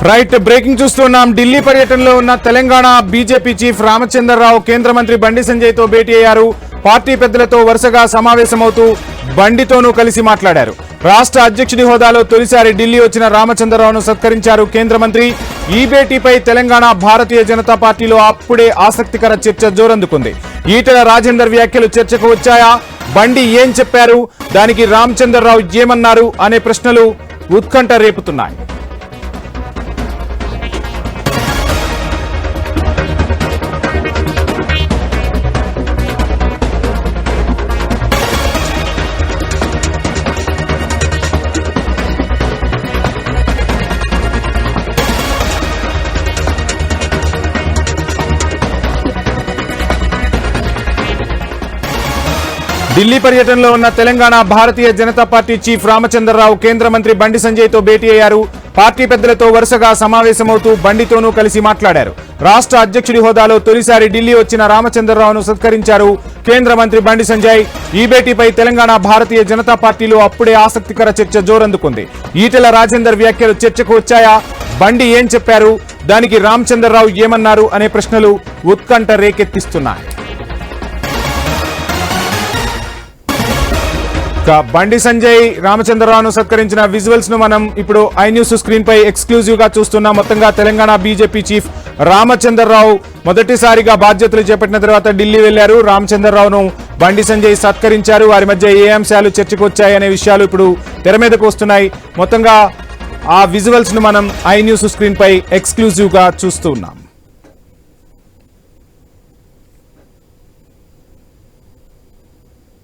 Right breaking చూస్తున్నాం. ఢిల్లీ పర్యటనలో ఉన్న తెలంగాణ బీజేపీ చీఫ్ రామచంద్రరావు కేంద్ర మంత్రి బండి సంజయ్ తో భేటీ అయ్యారు. పార్టీ పెద్దలతో వరుసగా సమావేశమవుతూ బండితోనూ కలిసి మాట్లాడారు. రాష్ట్ర అధ్యక్షుడి హోదాలో తొలిసారి ఢిల్లీ వచ్చిన రామచంద్రరావును సత్కరించారు కేంద్ర మంత్రి. ఈ భేటీపై తెలంగాణ భారతీయ జనతా పార్టీలో అప్పుడే ఆసక్తికర చర్చ జోరందుకుంది. ఈటెల రాజేందర్ వ్యాఖ్యలు చర్చకు వచ్చాయా? బండి ఏం చెప్పారు? దానికి రామచంద్రరావు ఏమన్నారు అనే ప్రశ్నలు ఉత్కంఠ రేపుతున్నాయి. ఢిల్లీ పర్యటనలో ఉన్న తెలంగాణ భారతీయ జనతా పార్టీ చీఫ్ రామచంద్రరావు కేంద్ర మంత్రి బండి సంజయ్ తో భేటీ అయ్యారు. పార్టీ పెద్దలతో వరుసగా సమావేశమవుతూ బండితోనూ కలిసి మాట్లాడారు. రాష్ట్ర అధ్యక్షుడి హోదాలో తొలిసారి ఢిల్లీ వచ్చిన రామచంద్రరావును సత్కరించారు కేంద్ర మంత్రి బండి సంజయ్. ఈ భేటీపై తెలంగాణ భారతీయ జనతా పార్టీలో అప్పుడే ఆసక్తికర చర్చ జోరందుకుంది. ఈటెల రాజేందర్ వ్యాఖ్యలు చర్చకు వచ్చాయా? బండి ఏం చెప్పారు? దానికి రామచంద్రరావు ఏమన్నారు అనే ప్రశ్నలు ఉత్కంఠ రేకెత్తిస్తున్నాయి. బండి సంజయ్ రామచంద్రరావును సత్కరించిన విజువల్స్ ను మనం ఇప్పుడు ఐ న్యూస్ స్క్రీన్ పై ఎక్స్క్లూజివ్ గా చూస్తున్నాం. మొత్తంగా తెలంగాణ బీజేపీ చీఫ్ రామచంద్రరావు మొదటిసారిగా బాధ్యతలు చేపట్టిన తర్వాత ఢిల్లీ వెళ్లారు. రామచంద్రరావును బండి సంజయ్ సత్కరించారు. వారి మధ్య ఏ అంశాలు చర్చకు వచ్చాయనే విషయాలు ఇప్పుడు తెర మీదకు వస్తున్నాయి. మొత్తంగా ఆ విజువల్స్ ను మనం ఐ న్యూస్ స్క్రీన్ పై ఎక్స్క్లూజివ్ గా చూస్తూ ఉన్నాం.